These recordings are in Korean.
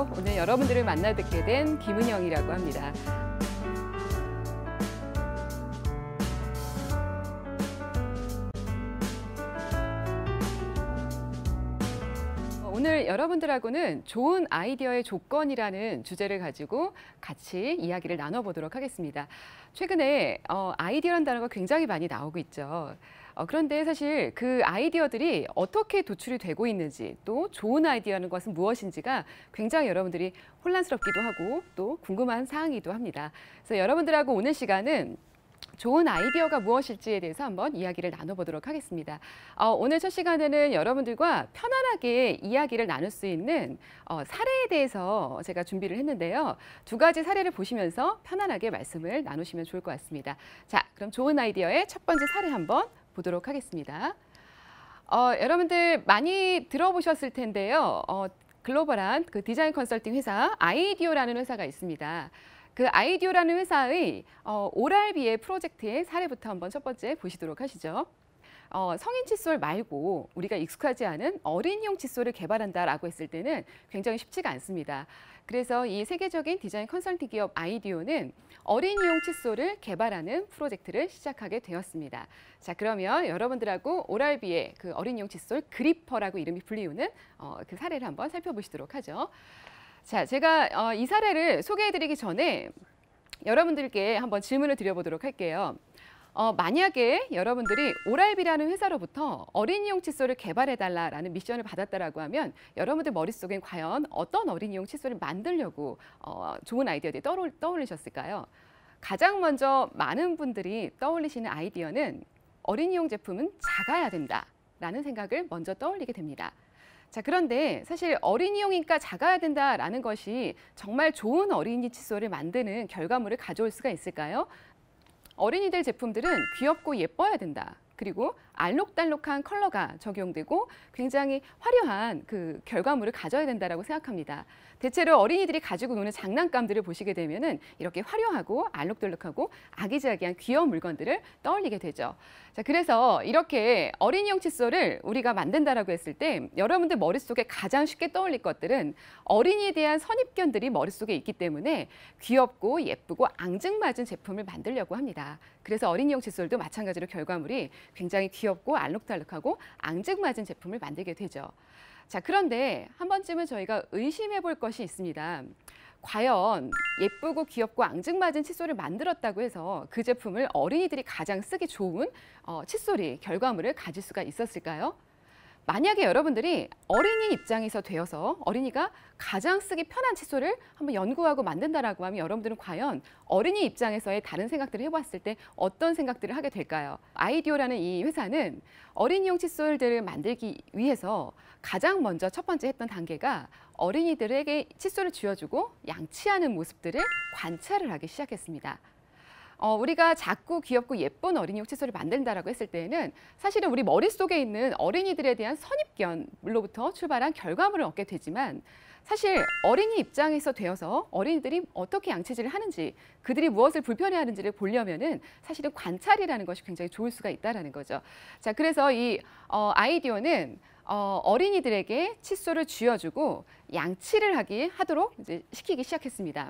안녕하세요. 오늘 여러분들을 만나 뵙게 된 김은영이라고 합니다. 오늘 여러분들하고는 좋은 아이디어의 조건이라는 주제를 가지고 같이 이야기를 나눠보도록 하겠습니다. 최근에 아이디어라는 단어가 굉장히 많이 나오고 있죠. 그런데 사실 그 아이디어들이 어떻게 도출이 되고 있는지, 또 좋은 아이디어라는 것은 무엇인지가 굉장히 여러분들이 혼란스럽기도 하고 또 궁금한 사항이기도 합니다. 그래서 여러분들하고 오늘 시간은 좋은 아이디어가 무엇일지에 대해서 한번 이야기를 나눠보도록 하겠습니다. 오늘 첫 시간에는 여러분들과 편안하게 이야기를 나눌 수 있는 사례에 대해서 제가 준비를 했는데요. 두 가지 사례를 보시면서 편안하게 말씀을 나누시면 좋을 것 같습니다. 자, 그럼 좋은 아이디어의 첫 번째 사례 한번 보도록 하겠습니다. 여러분들 많이 들어보셨을 텐데요. 글로벌한 그 디자인 컨설팅 회사 아이디어라는 회사가 있습니다. 그 아이디어라는 회사의 오랄비의 프로젝트의 사례부터 한번 첫 번째 보시도록 하시죠. 성인 칫솔 말고 우리가 익숙하지 않은 어린이용 칫솔을 개발한다라고 했을 때는 굉장히 쉽지가 않습니다. 그래서 이 세계적인 디자인 컨설팅 기업 아이디어는 어린이용 칫솔을 개발하는 프로젝트를 시작하게 되었습니다. 자, 그러면 여러분들하고 오랄비의 그 어린이용 칫솔 그리퍼라고 이름이 불리우는 그 사례를 한번 살펴보시도록 하죠. 자, 제가 이 사례를 소개해드리기 전에 여러분들께 한번 질문을 드려보도록 할게요. 만약에 여러분들이 오랄비라는 회사로부터 어린이용 칫솔을 개발해달라는 미션을 받았다라고 하면 여러분들 머릿속엔 과연 어떤 어린이용 칫솔을 만들려고 좋은 아이디어들이 떠올리셨을까요? 가장 먼저 많은 분들이 떠올리시는 아이디어는 어린이용 제품은 작아야 된다라는 생각을 먼저 떠올리게 됩니다. 자, 그런데 사실 어린이용이니까 작아야 된다라는 것이 정말 좋은 어린이 칫솔을 만드는 결과물을 가져올 수가 있을까요? 어린이들 제품들은 귀엽고 예뻐야 된다. 그리고 알록달록한 컬러가 적용되고 굉장히 화려한 그 결과물을 가져야 된다라고 생각합니다. 대체로 어린이들이 가지고 노는 장난감들을 보시게 되면은 이렇게 화려하고 알록달록하고 아기자기한 귀여운 물건들을 떠올리게 되죠. 자, 그래서 이렇게 어린이용 칫솔을 우리가 만든다라고 했을 때 여러분들 머릿속에 가장 쉽게 떠올릴 것들은 어린이에 대한 선입견들이 머릿속에 있기 때문에 귀엽고 예쁘고 앙증맞은 제품을 만들려고 합니다. 그래서 어린이용 칫솔도 마찬가지로 결과물이 굉장히 귀엽고 알록달록하고 앙증맞은 제품을 만들게 되죠. 자, 그런데 한 번쯤은 저희가 의심해 볼 것이 있습니다. 과연 예쁘고 귀엽고 앙증맞은 칫솔을 만들었다고 해서 그 제품을 어린이들이 가장 쓰기 좋은 칫솔이 결과물을 가질 수가 있었을까요? 만약에 여러분들이 어린이 입장에서 되어서 어린이가 가장 쓰기 편한 칫솔을 한번 연구하고 만든다라고 하면 여러분들은 과연 어린이 입장에서의 다른 생각들을 해봤을 때 어떤 생각들을 하게 될까요? 아이디어라는 이 회사는 어린이용 칫솔들을 만들기 위해서 가장 먼저 첫 번째 했던 단계가 어린이들에게 칫솔을 쥐어주고 양치하는 모습들을 관찰을 하기 시작했습니다. 우리가 작고 귀엽고 예쁜 어린이용 칫솔을 만든다라고 했을 때에는 사실은 우리 머릿속에 있는 어린이들에 대한 선입견으로부터 출발한 결과물을 얻게 되지만 사실 어린이 입장에서 되어서 어린이들이 어떻게 양치질을 하는지 그들이 무엇을 불편해하는지를 보려면은 사실은 관찰이라는 것이 굉장히 좋을 수가 있다라는 거죠. 자, 그래서 이 아이디어는 어린이들에게 칫솔을 쥐어주고 양치를 하도록 이제 시키기 시작했습니다.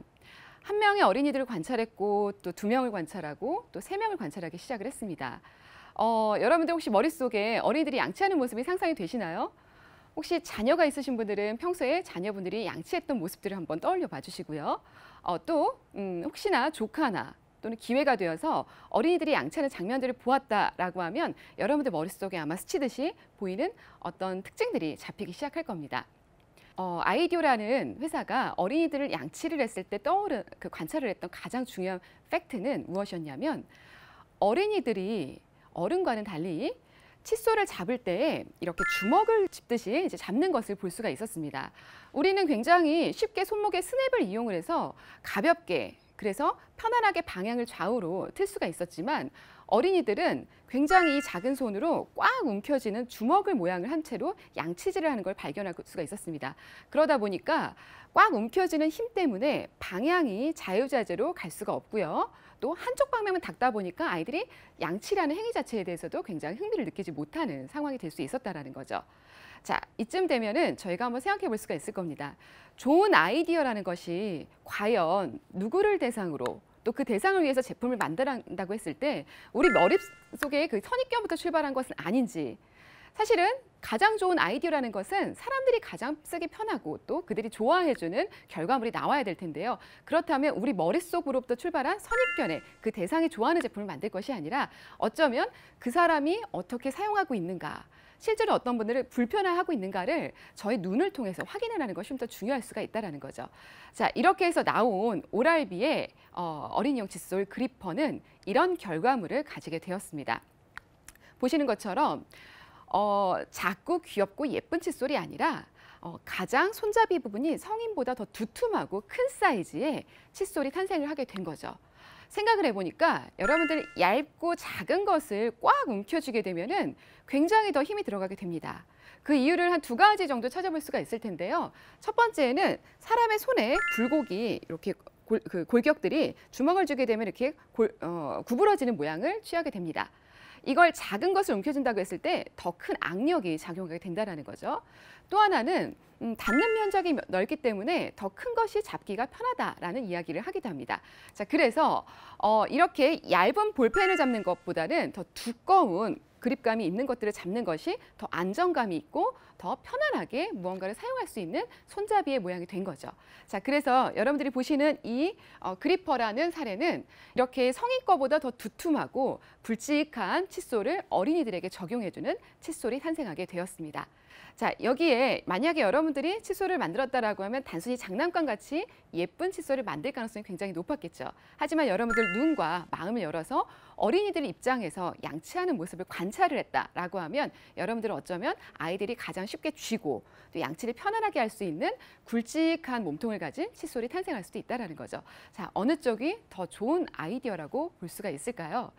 한 명의 어린이들을 관찰했고 또 두 명을 관찰하고 또 세 명을 관찰하기 시작을 했습니다. 여러분들 혹시 머릿속에 어린이들이 양치하는 모습이 상상이 되시나요? 혹시 자녀가 있으신 분들은 평소에 자녀분들이 양치했던 모습들을 한번 떠올려 봐 주시고요. 또 혹시나 조카나 또는 기회가 되어서 어린이들이 양치하는 장면들을 보았다라고 하면 여러분들 머릿속에 아마 스치듯이 보이는 어떤 특징들이 잡히기 시작할 겁니다. 아이디어라는 회사가 어린이들을 양치를 했을 때 그 관찰을 했던 가장 중요한 팩트는 무엇이었냐면 어린이들이 어른과는 달리 칫솔을 잡을 때 이렇게 주먹을 짚듯이 이제 잡는 것을 볼 수가 있었습니다. 우리는 굉장히 쉽게 손목의 스냅을 이용을 해서 가볍게 그래서 편안하게 방향을 좌우로 틀 수가 있었지만 어린이들은 굉장히 이 작은 손으로 꽉 움켜쥐는 주먹을 모양을 한 채로 양치질을 하는 걸 발견할 수가 있었습니다. 그러다 보니까 꽉 움켜쥐는 힘 때문에 방향이 자유자재로 갈 수가 없고요. 또 한쪽 방향만 닿다 보니까 아이들이 양치라는 행위 자체에 대해서도 굉장히 흥미를 느끼지 못하는 상황이 될 수 있었다는 거죠. 자, 이쯤 되면은 저희가 한번 생각해 볼 수가 있을 겁니다. 좋은 아이디어라는 것이 과연 누구를 대상으로 또 그 대상을 위해서 제품을 만든다고 했을 때 우리 머릿속에 그 선입견부터 출발한 것은 아닌지, 사실은 가장 좋은 아이디어라는 것은 사람들이 가장 쓰기 편하고 또 그들이 좋아해주는 결과물이 나와야 될 텐데요. 그렇다면 우리 머릿속으로부터 출발한 선입견에 그 대상이 좋아하는 제품을 만들 것이 아니라 어쩌면 그 사람이 어떻게 사용하고 있는가, 실제로 어떤 분들을 불편해하고 있는가를 저희 눈을 통해서 확인하는 것이 좀 더 중요할 수가 있다는 거죠. 자, 이렇게 해서 나온 오랄비의 어린이용 칫솔 그리퍼는 이런 결과물을 가지게 되었습니다. 보시는 것처럼 작고 귀엽고 예쁜 칫솔이 아니라 가장 손잡이 부분이 성인보다 더 두툼하고 큰 사이즈의 칫솔이 탄생을 하게 된 거죠. 생각을 해보니까 여러분들 얇고 작은 것을 꽉 움켜쥐게 되면은 굉장히 더 힘이 들어가게 됩니다. 그 이유를 한 2가지 정도 찾아볼 수가 있을 텐데요. 첫 번째는 사람의 손에 굴곡이 이렇게 골격들이 주먹을 쥐게 되면 이렇게 구부러지는 모양을 취하게 됩니다. 이걸 작은 것을 움켜쥔다고 했을 때 더 큰 악력이 작용하게 된다는 거죠. 또 하나는 닿는 면적이 넓기 때문에 더 큰 것이 잡기가 편하다라는 이야기를 하기도 합니다. 자, 그래서 이렇게 얇은 볼펜을 잡는 것보다는 더 두꺼운 그립감이 있는 것들을 잡는 것이 더 안정감이 있고 더 편안하게 무언가를 사용할 수 있는 손잡이의 모양이 된 거죠. 자, 그래서 여러분들이 보시는 이 그리퍼라는 사례는 이렇게 성인 거보다 더 두툼하고 굵직한 칫솔을 어린이들에게 적용해주는 칫솔이 탄생하게 되었습니다. 자, 여기에 만약에 여러분들이 칫솔을 만들었다라고 하면 단순히 장난감 같이 예쁜 칫솔을 만들 가능성이 굉장히 높았겠죠. 하지만 여러분들 눈과 마음을 열어서 어린이들 입장에서 양치하는 모습을 관찰을 했다라고 하면 여러분들은 어쩌면 아이들이 가장 쉽게 쥐고 또 양치를 편안하게 할 수 있는 굵직한 몸통을 가진 칫솔이 탄생할 수도 있다는 거죠. 자, 어느 쪽이 더 좋은 아이디어라고 볼 수가 있을까요?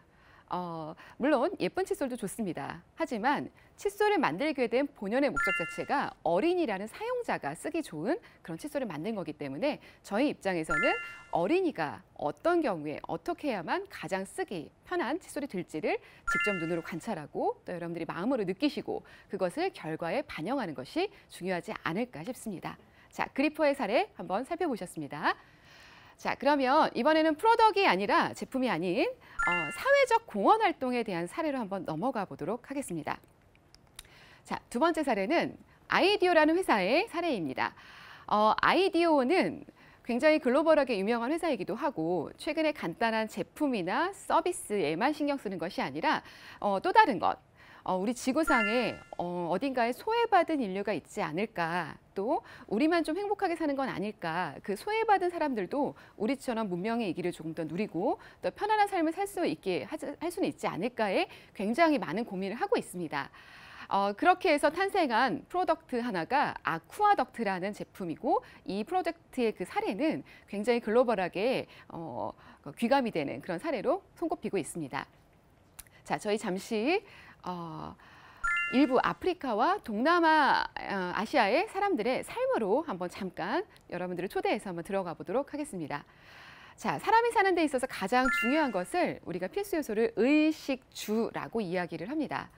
물론 예쁜 칫솔도 좋습니다. 하지만 칫솔을 만들게 된 본연의 목적 자체가 어린이라는 사용자가 쓰기 좋은 그런 칫솔을 만든 거기 때문에 저희 입장에서는 어린이가 어떤 경우에 어떻게 해야만 가장 쓰기 편한 칫솔이 될지를 직접 눈으로 관찰하고 또 여러분들이 마음으로 느끼시고 그것을 결과에 반영하는 것이 중요하지 않을까 싶습니다. 자, 그리퍼의 사례 한번 살펴보셨습니다. 자, 그러면 이번에는 프로덕이 아니라 제품이 아닌 사회적 공헌 활동에 대한 사례로 한번 넘어가 보도록 하겠습니다. 자, 2번째 사례는 아이디어라는 회사의 사례입니다. 아이디어는 굉장히 글로벌하게 유명한 회사이기도 하고 최근에 간단한 제품이나 서비스에만 신경 쓰는 것이 아니라 또 다른 것, 우리 지구상에 어딘가에 소외받은 인류가 있지 않을까, 또 우리만 좀 행복하게 사는 건 아닐까, 그 소외받은 사람들도 우리처럼 문명의 이기를 조금 더 누리고 또 편안한 삶을 살 수 있게 할 수는 있지 않을까에 굉장히 많은 고민을 하고 있습니다. 그렇게 해서 탄생한 프로덕트 하나가 아쿠아덕트라는 제품이고 이 프로젝트의 그 사례는 굉장히 글로벌하게 귀감이 되는 그런 사례로 손꼽히고 있습니다. 자, 저희 잠시 일부 아프리카와 동남아, 아시아의 사람들의 삶으로 한번 잠깐 여러분들을 초대해서 한번 들어가 보도록 하겠습니다. 자, 사람이 사는 데 있어서 가장 중요한 것을 우리가 필수 요소를 의식주라고 이야기를 합니다.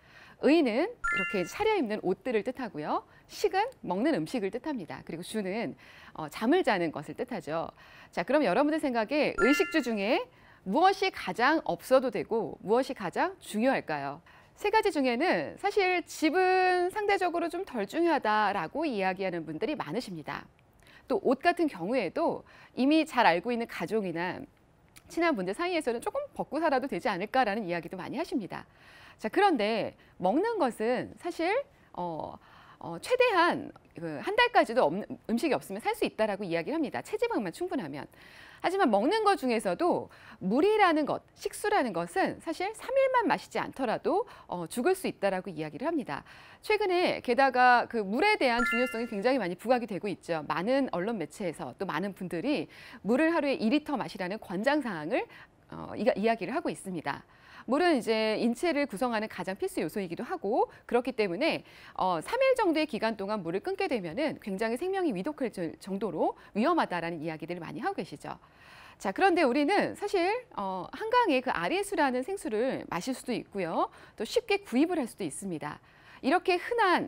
의는 이렇게 차려입는 옷들을 뜻하고요. 식은 먹는 음식을 뜻합니다. 그리고 주는 잠을 자는 것을 뜻하죠. 자, 그럼 여러분들 생각에 의식주 중에 무엇이 가장 없어도 되고 무엇이 가장 중요할까요? 3가지 중에는 사실 집은 상대적으로 좀 덜 중요하다라고 이야기하는 분들이 많으십니다. 또 옷 같은 경우에도 이미 잘 알고 있는 가족이나 친한 분들 사이에서는 조금 벗고 살아도 되지 않을까라는 이야기도 많이 하십니다. 자, 그런데 먹는 것은 사실 최대한 한 달까지도 음식이 없으면 살 수 있다라고 이야기를 합니다. 체지방만 충분하면. 하지만 먹는 것 중에서도 물이라는 것, 식수라는 것은 사실 3일만 마시지 않더라도 죽을 수 있다라고 이야기를 합니다. 최근에 게다가 그 물에 대한 중요성이 굉장히 많이 부각이 되고 있죠. 많은 언론 매체에서 또 많은 분들이 물을 하루에 2리터 마시라는 권장 사항을 이야기를 하고 있습니다. 물은 이제 인체를 구성하는 가장 필수 요소이기도 하고 그렇기 때문에 3일 정도의 기간 동안 물을 끊게 되면은 굉장히 생명이 위독할 정도로 위험하다라는 이야기들을 많이 하고 계시죠. 자, 그런데 우리는 사실 한강에 그 아리수라는 생수를 마실 수도 있고요. 또 쉽게 구입을 할 수도 있습니다. 이렇게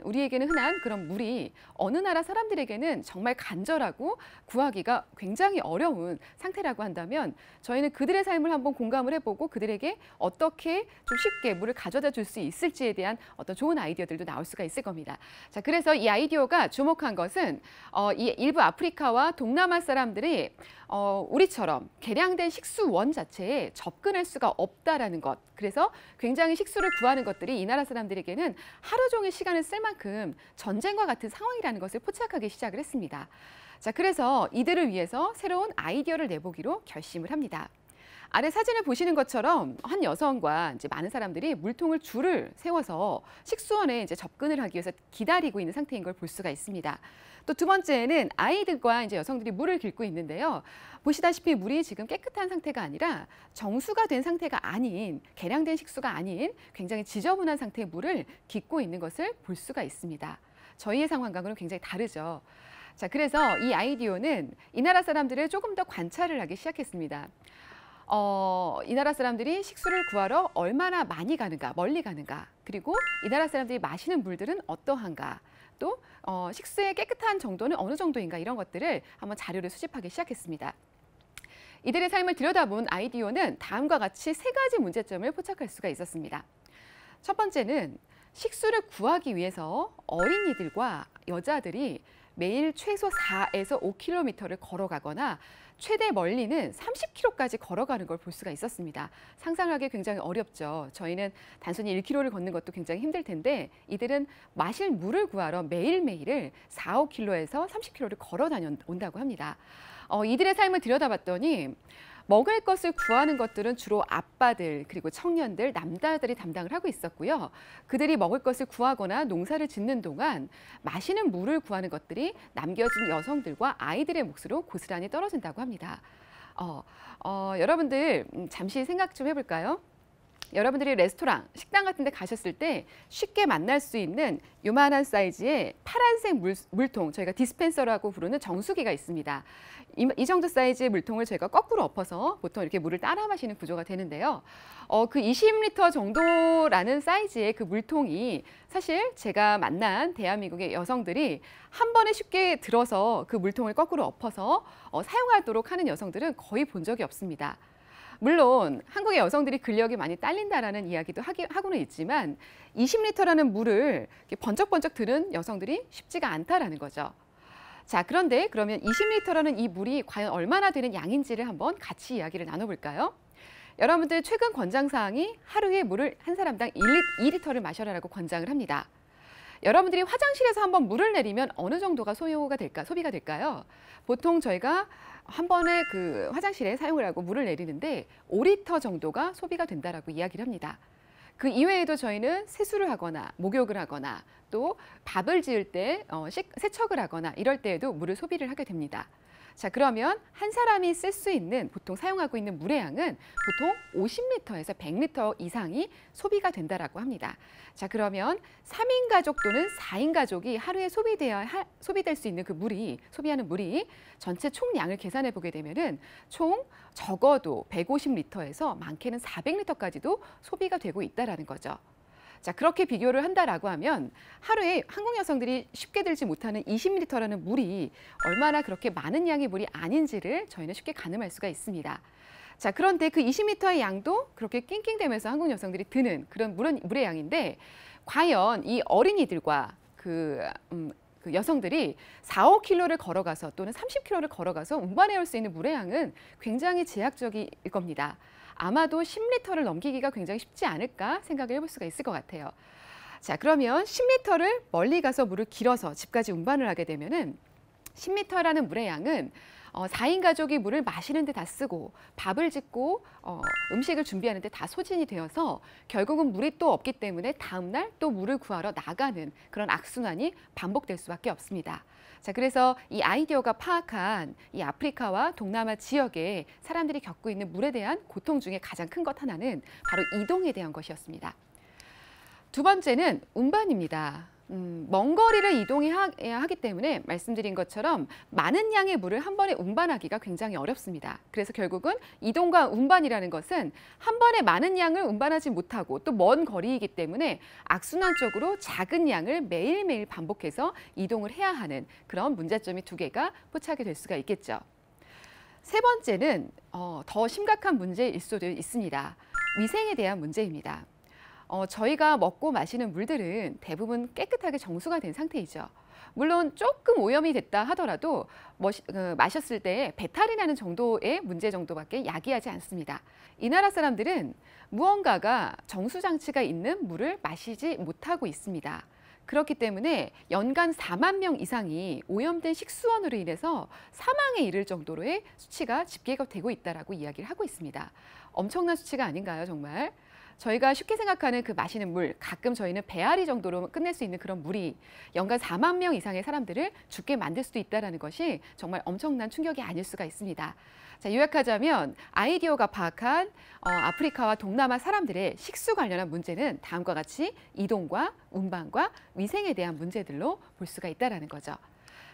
우리에게는 흔한 그런 물이 어느 나라 사람들에게는 정말 간절하고 구하기가 굉장히 어려운 상태라고 한다면 저희는 그들의 삶을 한번 공감을 해보고 그들에게 어떻게 좀 쉽게 물을 가져다 줄 수 있을지에 대한 어떤 좋은 아이디어들도 나올 수가 있을 겁니다. 자, 그래서 이 아이디어가 주목한 것은 이 일부 아프리카와 동남아 사람들이 우리처럼 개량된 식수원 자체에 접근할 수가 없다라는 것. 그래서 굉장히 식수를 구하는 것들이 이 나라 사람들에게는 하루 종일 시간을 쓸 만큼 전쟁과 같은 상황이라는 것을 포착하기 시작을 했습니다. 자, 그래서 이들을 위해서 새로운 아이디어를 내보기로 결심을 합니다. 아래 사진을 보시는 것처럼 한 여성과 이제 많은 사람들이 물통을 줄을 세워서 식수원에 이제 접근을 하기 위해서 기다리고 있는 상태인 걸 볼 수가 있습니다. 또 두 번째는 아이들과 이제 여성들이 물을 깃고 있는데요. 보시다시피 물이 지금 깨끗한 상태가 아니라 정수가 된 상태가 아닌, 개량된 식수가 아닌 굉장히 지저분한 상태의 물을 깃고 있는 것을 볼 수가 있습니다. 저희의 상황과는 굉장히 다르죠. 자, 그래서 이 아이디어는 이 나라 사람들을 조금 더 관찰을 하기 시작했습니다. 이 나라 사람들이 식수를 구하러 얼마나 많이 가는가, 멀리 가는가, 그리고 이 나라 사람들이 마시는 물들은 어떠한가, 또 식수의 깨끗한 정도는 어느 정도인가 이런 것들을 한번 자료를 수집하기 시작했습니다. 이들의 삶을 들여다본 아이디어는 다음과 같이 세 가지 문제점을 포착할 수가 있었습니다. 첫 번째는 식수를 구하기 위해서 어린이들과 여자들이 매일 최소 4에서 5km를 걸어가거나 최대 멀리는 30km까지 걸어가는 걸 볼 수가 있었습니다. 상상하기 굉장히 어렵죠. 저희는 단순히 1km를 걷는 것도 굉장히 힘들 텐데 이들은 마실 물을 구하러 매일매일을 4, 5km에서 30km를 걸어 다녀온다고 합니다. 이들의 삶을 들여다봤더니 먹을 것을 구하는 것들은 주로 아빠들, 그리고 청년들, 남자들이 담당을 하고 있었고요. 그들이 먹을 것을 구하거나 농사를 짓는 동안 마시는 물을 구하는 것들이 남겨진 여성들과 아이들의 몫으로 고스란히 떨어진다고 합니다. 여러분들 잠시 생각 좀 해볼까요? 여러분들이 레스토랑, 식당 같은 데 가셨을 때 쉽게 만날 수 있는 요만한 사이즈의 파란색 물통, 저희가 디스펜서라고 부르는 정수기가 있습니다. 이 정도 사이즈의 물통을 저희가 거꾸로 엎어서 보통 이렇게 물을 따라 마시는 구조가 되는데요. 그 20리터 정도라는 사이즈의 그 물통이 사실 제가 만난 대한민국의 여성들이 한 번에 쉽게 들어서 그 물통을 거꾸로 엎어서 사용하도록 하는 여성들은 거의 본 적이 없습니다. 물론 한국의 여성들이 근력이 많이 딸린다라는 이야기도 하고는 있지만 20리터라는 물을 번쩍번쩍 드는 여성들이 쉽지가 않다라는 거죠. 자, 그런데 그러면 20리터라는 이 물이 과연 얼마나 되는 양인지를 한번 같이 이야기를 나눠볼까요? 여러분들 최근 권장사항이 하루에 물을 한 사람당 2리터를 마셔라라고 권장을 합니다. 여러분들이 화장실에서 한번 물을 내리면 어느 정도가 소비가 될까요? 보통 저희가 한 번에 그 화장실에 사용을 하고 물을 내리는데 5리터 정도가 소비가 된다라고 이야기를 합니다. 그 이외에도 저희는 세수를 하거나 목욕을 하거나 또 밥을 지을 때 세척을 하거나 이럴 때에도 물을 소비를 하게 됩니다. 자, 그러면 한 사람이 쓸 수 있는 보통 사용하고 있는 물의 양은 보통 50리터에서 100리터 이상이 소비가 된다라고 합니다. 자, 그러면 3인 가족 또는 4인 가족이 하루에 소비될 수 있는 그 소비하는 물이 전체 총량을 계산해 보게 되면은 총 적어도 150리터에서 많게는 400리터까지도 소비가 되고 있다라는 거죠. 자, 그렇게 비교를 한다라고 하면 하루에 한국 여성들이 쉽게 들지 못하는 20리터라는 물이 얼마나 그렇게 많은 양의 물이 아닌지를 저희는 쉽게 가늠할 수가 있습니다. 자, 그런데 그 20리터의 양도 그렇게 낑낑대면서 한국 여성들이 드는 그런 물의 양인데 과연 이 어린이들과 그 여성들이 4, 5km를 걸어가서 또는 30km를 걸어가서 운반해 올 수 있는 물의 양은 굉장히 제약적일 겁니다. 아마도 10리터를 넘기기가 굉장히 쉽지 않을까 생각을 해볼 수가 있을 것 같아요. 자, 그러면 10리터를 멀리 가서 물을 길어서 집까지 운반을 하게 되면은 10리터라는 물의 양은 4인 가족이 물을 마시는 데 다 쓰고 밥을 짓고 음식을 준비하는 데 다 소진이 되어서 결국은 물이 또 없기 때문에 다음 날 또 물을 구하러 나가는 그런 악순환이 반복될 수밖에 없습니다. 자, 그래서 이 아이디어가 파악한 이 아프리카와 동남아 지역의 사람들이 겪고 있는 물에 대한 고통 중에 가장 큰 것 하나는 바로 이동에 대한 것이었습니다. 두 번째는 운반입니다. 먼 거리를 이동해야 하기 때문에 말씀드린 것처럼 많은 양의 물을 한 번에 운반하기가 굉장히 어렵습니다. 그래서 결국은 이동과 운반이라는 것은 한 번에 많은 양을 운반하지 못하고 또 먼 거리이기 때문에 악순환적으로 작은 양을 매일매일 반복해서 이동을 해야 하는 그런 문제점이 두 개가 포착이 될 수가 있겠죠. 세 번째는 더 심각한 문제일 수도 있습니다. 위생에 대한 문제입니다. 저희가 먹고 마시는 물들은 대부분 깨끗하게 정수가 된 상태이죠. 물론 조금 오염이 됐다 하더라도 마셨을 때 배탈이 나는 정도의 문제 정도밖에 야기하지 않습니다. 이 나라 사람들은 무언가가 정수 장치가 있는 물을 마시지 못하고 있습니다. 그렇기 때문에 연간 4만 명 이상이 오염된 식수원으로 인해서 사망에 이를 정도로의 수치가 집계가 되고 있다라고 이야기를 하고 있습니다. 엄청난 수치가 아닌가요, 정말? 저희가 쉽게 생각하는 그 마시는 물, 가끔 저희는 배앓이 정도로 끝낼 수 있는 그런 물이 연간 4만 명 이상의 사람들을 죽게 만들 수도 있다는 것이 정말 엄청난 충격이 아닐 수가 있습니다. 자, 요약하자면 아이디어가 파악한 아프리카와 동남아 사람들의 식수 관련한 문제는 다음과 같이 이동과 운반과 위생에 대한 문제들로 볼 수가 있다는 거죠.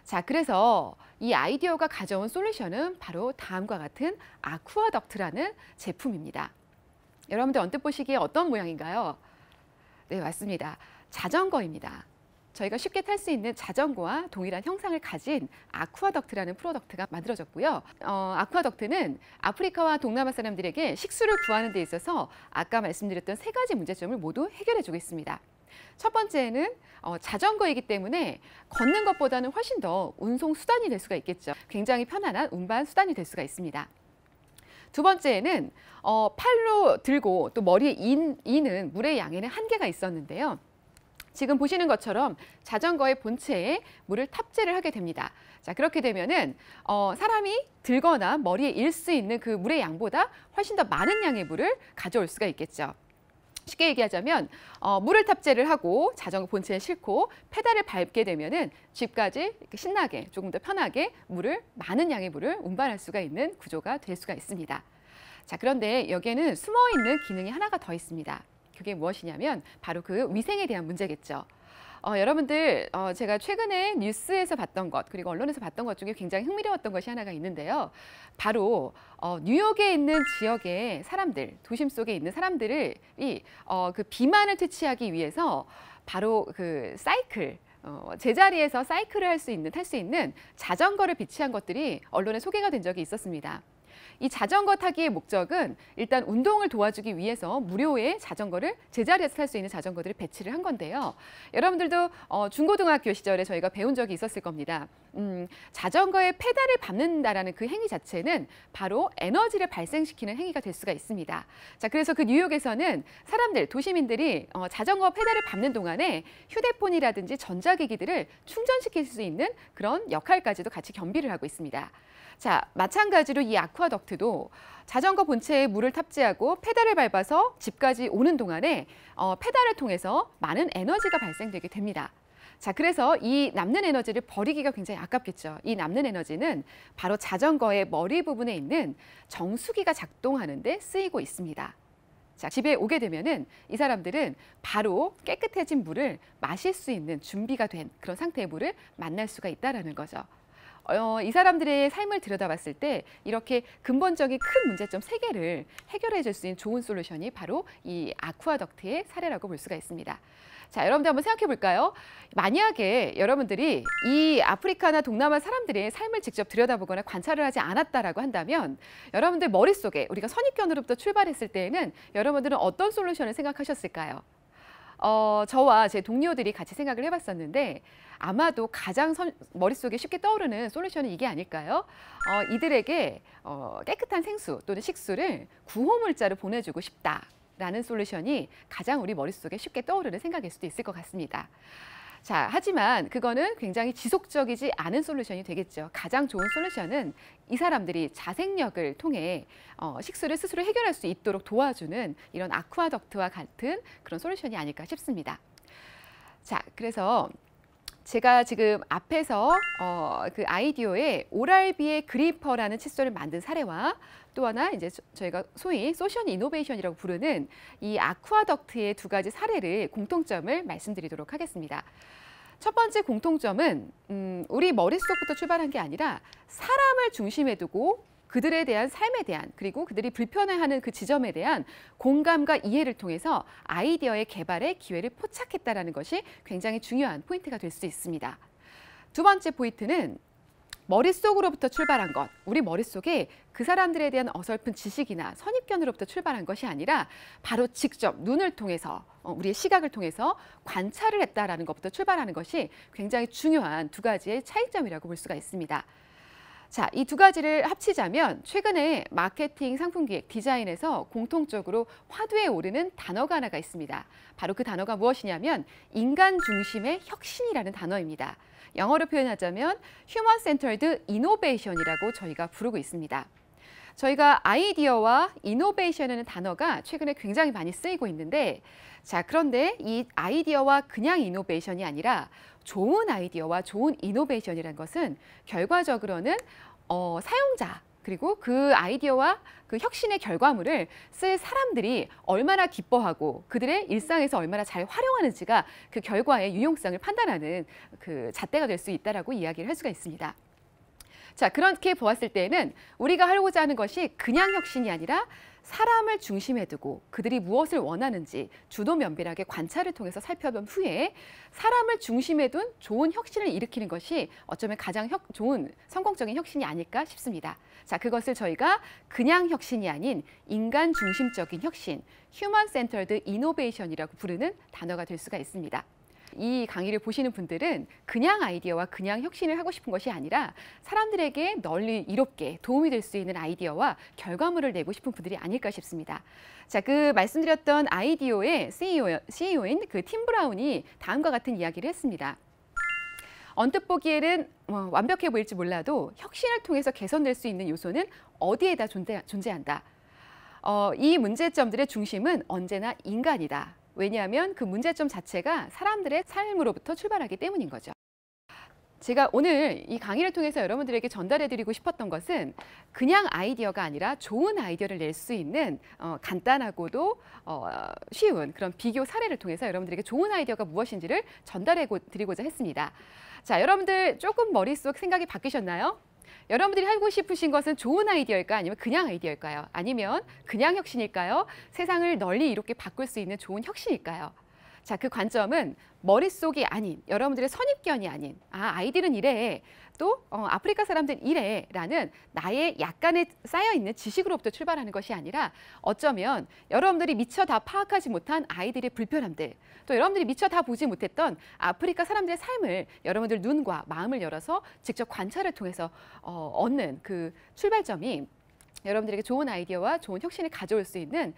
자, 그래서 이 아이디어가 가져온 솔루션은 바로 다음과 같은 아쿠아덕트라는 제품입니다. 여러분들 언뜻 보시기에 어떤 모양인가요? 네, 맞습니다. 자전거입니다. 저희가 쉽게 탈 수 있는 자전거와 동일한 형상을 가진 아쿠아덕트라는 프로덕트가 만들어졌고요. 아쿠아덕트는 아프리카와 동남아 사람들에게 식수를 구하는 데 있어서 아까 말씀드렸던 세 가지 문제점을 모두 해결해주고 있습니다. 첫 번째는 자전거이기 때문에 걷는 것보다는 훨씬 더 운송 수단이 될 수가 있겠죠. 굉장히 편안한 운반 수단이 될 수가 있습니다. 두 번째는 팔로 들고 또 머리에 이는 물의 양에는 한계가 있었는데요. 지금 보시는 것처럼 자전거의 본체에 물을 탑재를 하게 됩니다. 자, 그렇게 되면은 사람이 들거나 머리에 일 수 있는 그 물의 양보다 훨씬 더 많은 양의 물을 가져올 수가 있겠죠. 쉽게 얘기하자면 물을 탑재를 하고 자전거 본체에 싣고 페달을 밟게 되면은 집까지 이렇게 신나게 조금 더 편하게 많은 양의 물을 운반할 수가 있는 구조가 될 수가 있습니다. 자, 그런데 여기에는 숨어있는 기능이 하나가 더 있습니다. 그게 무엇이냐면 바로 그 위생에 대한 문제겠죠. 여러분들 제가 최근에 뉴스에서 봤던 것 그리고 언론에서 봤던 것 중에 굉장히 흥미로웠던 것이 하나가 있는데요. 바로 뉴욕에 있는 지역의 사람들, 도심 속에 있는 사람들이 그 비만을 퇴치하기 위해서 바로 그 사이클 제자리에서 사이클을 탈 수 있는 자전거를 비치한 것들이 언론에 소개가 된 적이 있었습니다. 이 자전거 타기의 목적은 일단 운동을 도와주기 위해서 무료의 자전거를 제자리에서 탈 수 있는 자전거들을 배치를 한 건데요. 여러분들도 중고등학교 시절에 저희가 배운 적이 있었을 겁니다. 자전거의 페달을 밟는다라는 그 행위 자체는 바로 에너지를 발생시키는 행위가 될 수가 있습니다. 자, 그래서 그 뉴욕에서는 도시민들이 자전거 페달을 밟는 동안에 휴대폰이라든지 전자기기들을 충전시킬 수 있는 그런 역할까지도 같이 겸비를 하고 있습니다. 자, 마찬가지로 이 아쿠아덕트도 자전거 본체에 물을 탑재하고 페달을 밟아서 집까지 오는 동안에 페달을 통해서 많은 에너지가 발생되게 됩니다. 자, 그래서 이 남는 에너지를 버리기가 굉장히 아깝겠죠. 이 남는 에너지는 바로 자전거의 머리 부분에 있는 정수기가 작동하는 데 쓰이고 있습니다. 자, 집에 오게 되면은 이 사람들은 바로 깨끗해진 물을 마실 수 있는 준비가 된 그런 상태의 물을 만날 수가 있다는 거죠. 이 사람들의 삶을 들여다봤을 때 이렇게 근본적인 큰 문제점 3개를 해결해 줄 수 있는 좋은 솔루션이 바로 이 아쿠아덕트의 사례라고 볼 수가 있습니다. 자, 여러분들 한번 생각해 볼까요? 만약에 여러분들이 이 아프리카나 동남아 사람들의 삶을 직접 들여다보거나 관찰을 하지 않았다라고 한다면 여러분들 머릿속에 우리가 선입견으로부터 출발했을 때에는 여러분들은 어떤 솔루션을 생각하셨을까요? 저와 제 동료들이 같이 생각을 해봤었는데 아마도 가장 머릿속에 쉽게 떠오르는 솔루션은 이게 아닐까요? 이들에게 깨끗한 생수 또는 식수를 구호물자로 보내주고 싶다라는 솔루션이 가장 우리 머릿속에 쉽게 떠오르는 생각일 수도 있을 것 같습니다. 자, 하지만 그거는 굉장히 지속적이지 않은 솔루션이 되겠죠. 가장 좋은 솔루션은 이 사람들이 자생력을 통해 식수를 스스로 해결할 수 있도록 도와주는 이런 아쿠아덕트와 같은 그런 솔루션이 아닐까 싶습니다. 자, 그래서 제가 지금 앞에서 그 아이디어에 오랄비의 그리퍼라는 칫솔을 만든 사례와 또 하나 이제 저희가 소위 소셜 이노베이션이라고 부르는 이 아쿠아덕트의 두 가지 사례를 공통점을 말씀드리도록 하겠습니다. 첫 번째 공통점은 우리 머릿속부터 출발한 게 아니라 사람을 중심에 두고 그들에 대한 삶에 대한 그리고 그들이 불편해하는 그 지점에 대한 공감과 이해를 통해서 아이디어의 개발의 기회를 포착했다는 것이 굉장히 중요한 포인트가 될 수 있습니다. 두 번째 포인트는 머릿속으로부터 출발한 것, 우리 머릿속에 그 사람들에 대한 어설픈 지식이나 선입견으로부터 출발한 것이 아니라 바로 직접 눈을 통해서 우리의 시각을 통해서 관찰을 했다라는 것부터 출발하는 것이 굉장히 중요한 두 가지의 차이점이라고 볼 수가 있습니다. 자, 이 두 가지를 합치자면 최근에 마케팅, 상품기획, 디자인에서 공통적으로 화두에 오르는 단어가 하나가 있습니다. 바로 그 단어가 무엇이냐면 인간 중심의 혁신이라는 단어입니다. 영어로 표현하자면 Human Centered Innovation이라고 저희가 부르고 있습니다. 저희가 아이디어와 이노베이션이라는 단어가 최근에 굉장히 많이 쓰이고 있는데 자, 그런데 이 아이디어와 그냥 이노베이션이 아니라 좋은 아이디어와 좋은 이노베이션이라는 것은 결과적으로는 사용자 그리고 그 아이디어와 그 혁신의 결과물을 쓸 사람들이 얼마나 기뻐하고 그들의 일상에서 얼마나 잘 활용하는지가 그 결과의 유용성을 판단하는 그 잣대가 될 수 있다라고 이야기를 할 수가 있습니다. 자, 그렇게 보았을 때에는 우리가 하고자 하는 것이 그냥 혁신이 아니라 사람을 중심에 두고 그들이 무엇을 원하는지 주도 면밀하게 관찰을 통해서 살펴본 후에 사람을 중심에 둔 좋은 혁신을 일으키는 것이 어쩌면 가장 좋은 성공적인 혁신이 아닐까 싶습니다. 자, 그것을 저희가 그냥 혁신이 아닌 인간 중심적인 혁신, Human Centered Innovation이라고 부르는 단어가 될 수가 있습니다. 이 강의를 보시는 분들은 그냥 아이디어와 그냥 혁신을 하고 싶은 것이 아니라 사람들에게 널리 이롭게 도움이 될 수 있는 아이디어와 결과물을 내고 싶은 분들이 아닐까 싶습니다. 자, 그 말씀드렸던 아이디어의 CEO인 그 팀 브라운이 다음과 같은 이야기를 했습니다. 언뜻 보기에는 완벽해 보일지 몰라도 혁신을 통해서 개선될 수 있는 요소는 어디에다 존재한다. 이 문제점들의 중심은 언제나 인간이다. 왜냐하면 그 문제점 자체가 사람들의 삶으로부터 출발하기 때문인 거죠. 제가 오늘 이 강의를 통해서 여러분들에게 전달해드리고 싶었던 것은 그냥 아이디어가 아니라 좋은 아이디어를 낼 수 있는 간단하고도 쉬운 그런 비교 사례를 통해서 여러분들에게 좋은 아이디어가 무엇인지를 전달해드리고자 했습니다. 자, 여러분들 조금 머릿속 생각이 바뀌셨나요? 여러분들이 하고 싶으신 것은 좋은 아이디어일까요? 아니면 그냥 아이디어일까요? 아니면 그냥 혁신일까요? 세상을 널리 이롭게 바꿀 수 있는 좋은 혁신일까요? 자, 그 관점은 머릿속이 아닌 여러분들의 선입견이 아닌 아이들은 이래 또 아프리카 사람들은 이래 라는 나의 약간의 쌓여있는 지식으로부터 출발하는 것이 아니라 어쩌면 여러분들이 미처 다 파악하지 못한 아이들의 불편함들 또 여러분들이 미처 다 보지 못했던 아프리카 사람들의 삶을 여러분들 눈과 마음을 열어서 직접 관찰을 통해서 얻는 그 출발점이 여러분들에게 좋은 아이디어와 좋은 혁신을 가져올 수 있는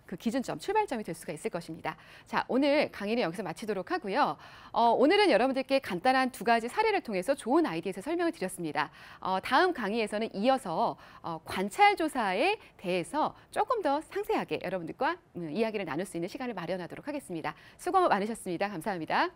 그 기준점, 출발점이 될 수가 있을 것입니다. 자, 오늘 강의는 여기서 마치도록 하고요. 오늘은 여러분들께 간단한 두 가지 사례를 통해서 좋은 아이디어에 대해서 설명을 드렸습니다. 다음 강의에서는 이어서 관찰 조사에 대해서 조금 더 상세하게 여러분들과 이야기를 나눌 수 있는 시간을 마련하도록 하겠습니다. 수고 많으셨습니다. 감사합니다.